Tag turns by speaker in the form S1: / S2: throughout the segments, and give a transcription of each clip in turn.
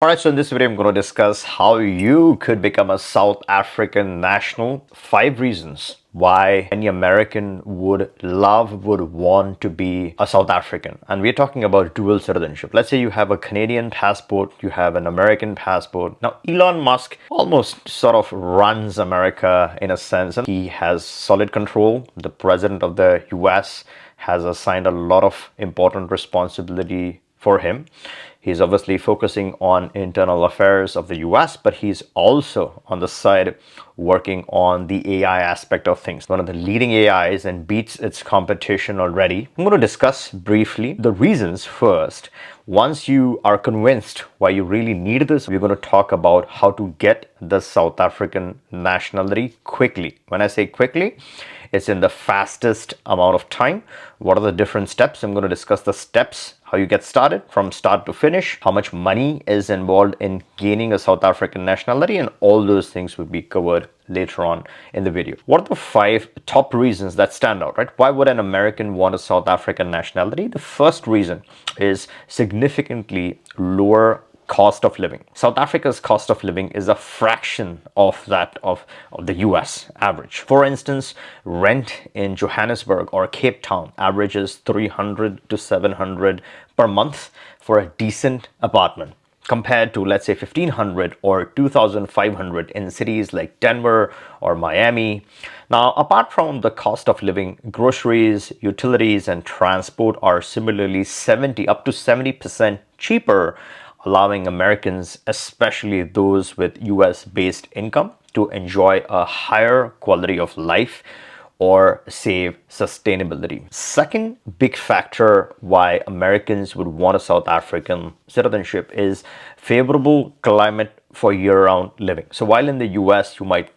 S1: Alright, so in this video, I'm going to discuss how you could become a South African national. 5 reasons why any American would want to be a South African. And we're talking about dual citizenship. Let's say you have a Canadian passport, you have an American passport. Now, Elon Musk almost sort of runs America in a sense, and he has solid control. The president of the US has assigned a lot of important responsibility for him. He's obviously focusing on internal affairs of the US, but he's also on the side working on the AI aspect of things. One of the leading AIs and beats its competition already. I'm going to discuss briefly the reasons first. Once you are convinced why you really need this, we're going to talk about how to get the South African nationality quickly. When I say quickly, it's in the fastest amount of time. What are the different steps? I'm going to discuss the steps, how you get started from start to finish, how much money is involved in gaining a South African nationality, and all those things will be covered later on in the video. What are the 5 top reasons that stand out, right? Why would an American want a South African nationality? The first reason is significantly lower cost of living. South Africa's cost of living is a fraction of that of the US average. For instance, rent in Johannesburg or Cape Town averages 300 to 700 per month for a decent apartment, compared to, let's say, 1,500 or 2,500 in cities like Denver or Miami. Now, apart from the cost of living, groceries, utilities, and transport are similarly up to 70% cheaper, allowing Americans, especially those with US-based income, to enjoy a higher quality of life or save sustainability. Second big factor why Americans would want a South African citizenship is favorable climate for year-round living. So while in the US you might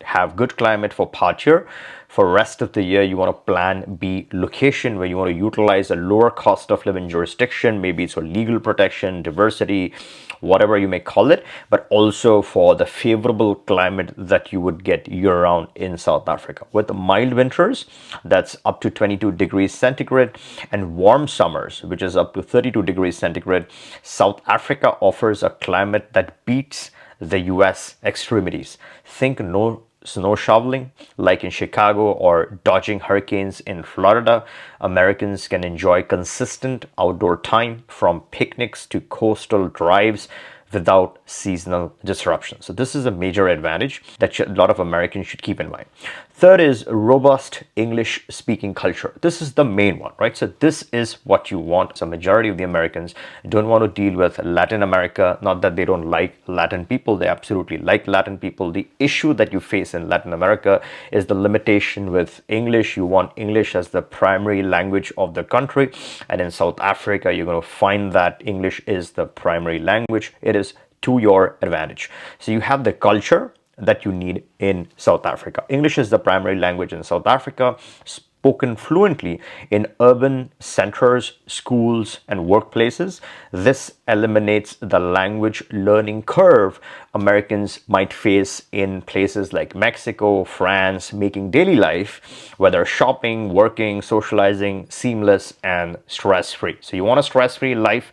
S1: have good climate for part year, for rest of the year you want to plan B location where you want to utilize a lower cost of living jurisdiction. Maybe it's for legal protection, diversity, whatever you may call it, but also for the favorable climate that you would get year-round in South Africa. With mild winters, that's up to 22 degrees centigrade, and warm summers, which is up to 32 degrees centigrade, South Africa offers a climate that beats the US extremities. Think no snow shoveling like in Chicago or dodging hurricanes in Florida. Americans can enjoy consistent outdoor time, from picnics to coastal drives, without seasonal disruption. So this is a major advantage that a lot of Americans should keep in mind. Third is robust English speaking culture. This is the main one, right? So this is what you want. So majority of the Americans don't want to deal with Latin America. Not that they don't like Latin people. They absolutely like Latin people. The issue that you face in Latin America is the limitation with English. You want English as the primary language of the country. And in South Africa, you're going to find that English is the primary language. It is to your advantage. So you have the culture that you need in South Africa. English is the primary language in South Africa, spoken fluently in urban centers, schools, and workplaces. This eliminates the language learning curve Americans might face in places like Mexico, France, making daily life, whether shopping, working, socializing, seamless and stress-free. So you want a stress-free life,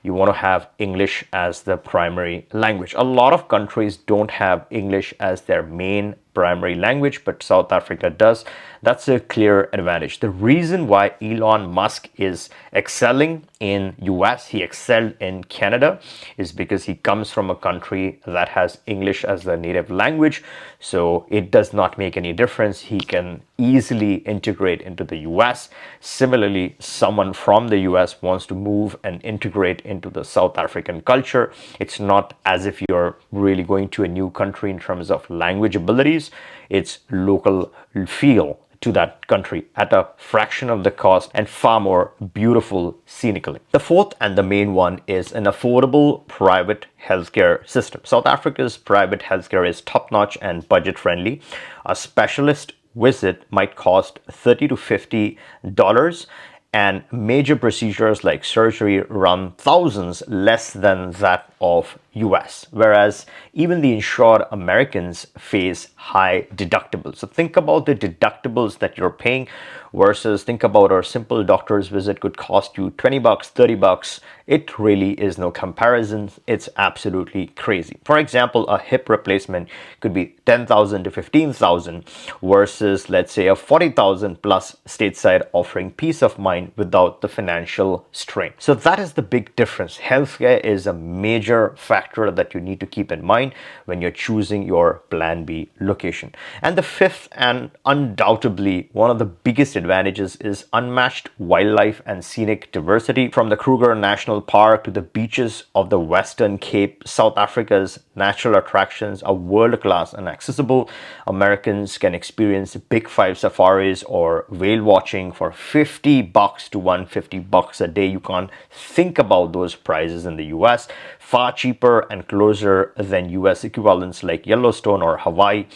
S1: you want to have English as the primary language. A lot of countries don't have English as their main primary language, but South Africa does. That's a clear advantage. The reason why Elon Musk is excelling in US, he excelled in Canada, is because he comes from a country that has English as the native language. So it does not make any difference. He can easily integrate into the US. Similarly, someone from the US wants to move and integrate into the South African culture. It's not as if you're really going to a new country in terms of language abilities. It's local feel to that country at a fraction of the cost and far more beautiful scenically. The fourth and the main one is an affordable private healthcare system. South Africa's private healthcare is top-notch and budget-friendly. A specialist visit might cost $30 to $50, and major procedures like surgery run thousands less than that of US, whereas even the insured Americans face high deductibles. So think about the deductibles that you're paying versus think about a simple doctor's visit could cost you 20 bucks, 30 bucks. It really is no comparison. It's absolutely crazy. For example, a hip replacement could be 10,000 to 15,000 versus let's say a 40,000 plus stateside, offering peace of mind without the financial strain. So that is the big difference. Healthcare is a major factor that you need to keep in mind when you're choosing your plan B location. And the fifth and undoubtedly one of the biggest advantages is unmatched wildlife and scenic diversity. From the Kruger National Park to the beaches of the Western Cape, South Africa's natural attractions are world-class and accessible. Americans can experience Big Five safaris or whale watching for 50 bucks to 150 bucks a day. You can't think about those prices in the US. Far cheaper and closer than US equivalents like Yellowstone or Hawaii.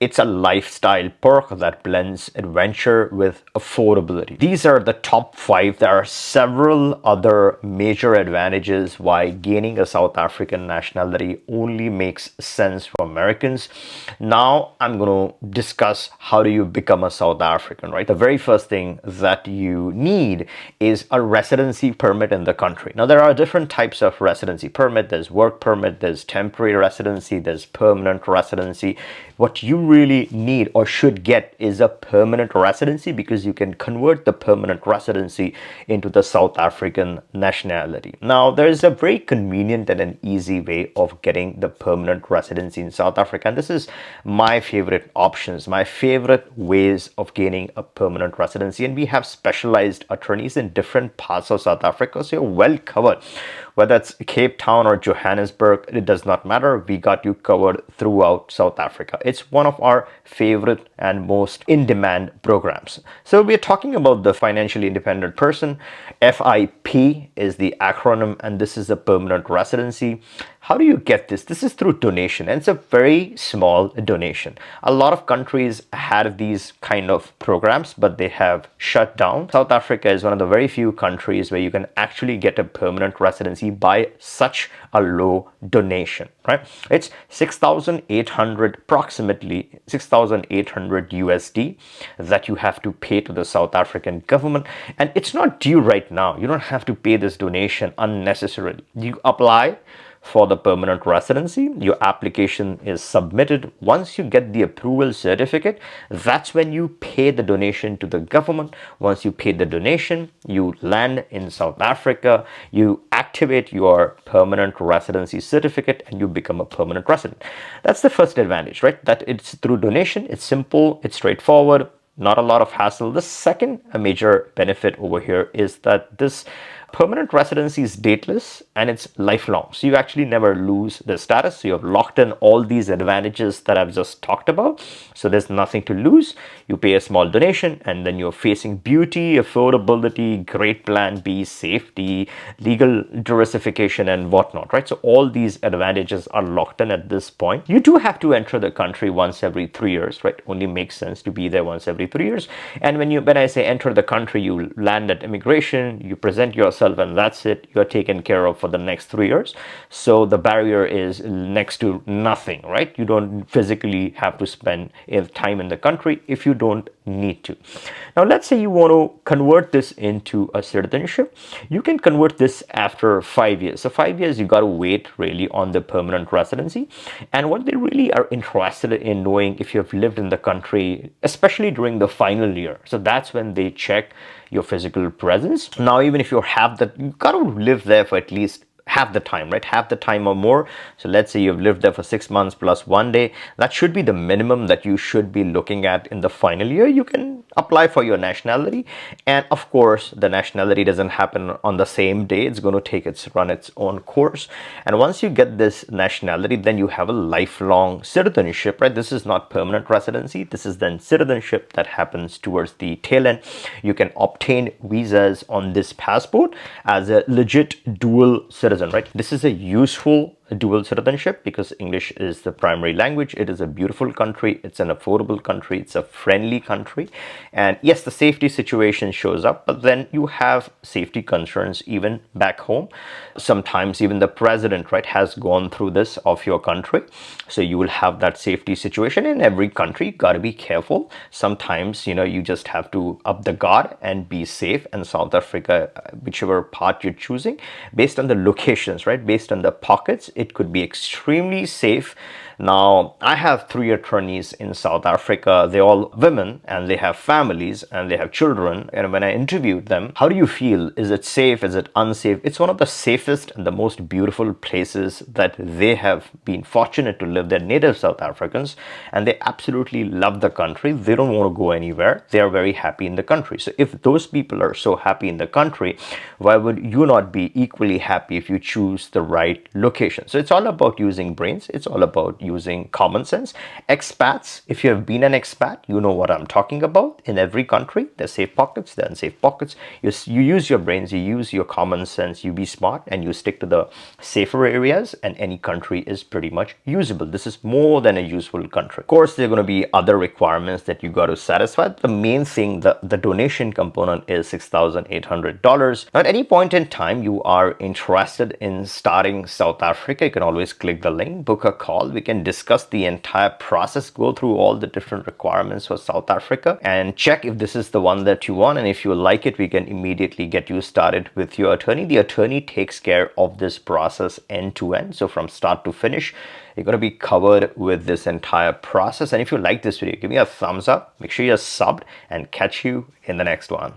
S1: It's a lifestyle perk that blends adventure with affordability. These are the top 5. There are several other major advantages why gaining a South African nationality only makes sense for Americans. Now I'm going to discuss how do you become a South African, right? The very first thing that you need is a residency permit in the country. Now there are different types of residency permit. There's work permit, there's temporary residency, there's permanent residency. What you really need or should get is a permanent residency, because you can convert the permanent residency into the South African nationality. Now, there is a very convenient and an easy way of getting the permanent residency in South Africa. And this is my favorite options, my favorite ways of gaining a permanent residency. And we have specialized attorneys in different parts of South Africa, so you're well covered. Whether it's Cape Town or Johannesburg, it does not matter. We got you covered throughout South Africa. It's one of our favorite and most in-demand programs. So we're talking about the financially independent person. FIP is the acronym, and this is a permanent residency. How do you get this? This is through donation, and it's a very small donation. A lot of countries had these kind of programs, but they have shut down. South Africa is one of the very few countries where you can actually get a permanent residency by such a low donation, right? It's 6,800, approximately 6,800 USD that you have to pay to the South African government. And it's not due right now. You don't have to pay this donation unnecessarily. You apply for the permanent residency, your application is submitted. Once you get the approval certificate, that's when you pay the donation to the government. Once you pay the donation, you land in South Africa, you activate your permanent residency certificate, and you become a permanent resident. That's the first advantage, right? That it's through donation, it's simple, it's straightforward, not a lot of hassle. The second major benefit over here is that this permanent residency is dateless and it's lifelong. So you actually never lose the status. So you have locked in all these advantages that I've just talked about. So there's nothing to lose. You pay a small donation and then you're facing beauty, affordability, great plan B, safety, legal diversification and whatnot, right? So all these advantages are locked in at this point. You do have to enter the country once every 3 years, right? Only makes sense to be there once every 3 years. And when I say enter the country, you land at immigration, you present yourself, and that's it. You're taken care of for the next 3 years. So the barrier is next to nothing, right? You don't physically have to spend time in the country if you don't need to. Now, let's say you want to convert this into a citizenship. You can convert this after 5 years. So 5 years, you got to wait really on the permanent residency. And what they really are interested in knowing if you've lived in the country, especially during the final year. So that's when they check your physical presence. Now, even if you have that, you got to live there for at least half the time, right? Half the time or more. So let's say you've lived there for 6 months plus 1 day. That should be the minimum that you should be looking at in the final year. You can apply for your nationality. And of course, the nationality doesn't happen on the same day. It's going to run its own course. And once you get this nationality, then you have a lifelong citizenship, right? This is not permanent residency. This is then citizenship that happens towards the tail end. You can obtain visas on this passport as a legit dual citizen, right? This is a useful dual citizenship because English is the primary language. It is a beautiful country. It's an affordable country. It's a friendly country. And yes, the safety situation shows up, but then you have safety concerns even back home. Sometimes even the president, right, has gone through this of your country. So you will have that safety situation in every country. Got to be careful. Sometimes, you just have to up the guard and be safe. And South Africa, whichever part you're choosing, based on the locations, right, based on the pockets, it could be extremely safe. Now, I have 3 attorneys in South Africa. They're all women and they have families and they have children. And when I interviewed them, how do you feel? Is it safe? Is it unsafe? It's one of the safest and the most beautiful places that they have been fortunate to live. They're native South Africans and they absolutely love the country. They don't want to go anywhere. They are very happy in the country. So if those people are so happy in the country, why would you not be equally happy if you choose the right location? So it's all about using brains. It's all about using common sense. Expats, if you have been an expat, you know what I'm talking about. In every country, there's safe pockets, there's unsafe pockets. You use your brains, you use your common sense, you be smart, and you stick to the safer areas, and any country is pretty much usable. This is more than a useful country. Of course, there are going to be other requirements that you got to satisfy. The main thing, the donation component is $6,800. Now, at any point in time you are interested in starting South Africa, you can always click the link, book a call. We can discuss the entire process, go through all the different requirements for South Africa and check if this is the one that you want. And if you like it, we can immediately get you started with your attorney. The attorney takes care of this process end to end. So from start to finish, you're going to be covered with this entire process. And if you like this video, give me a thumbs up, make sure you're subbed, and catch you in the next one.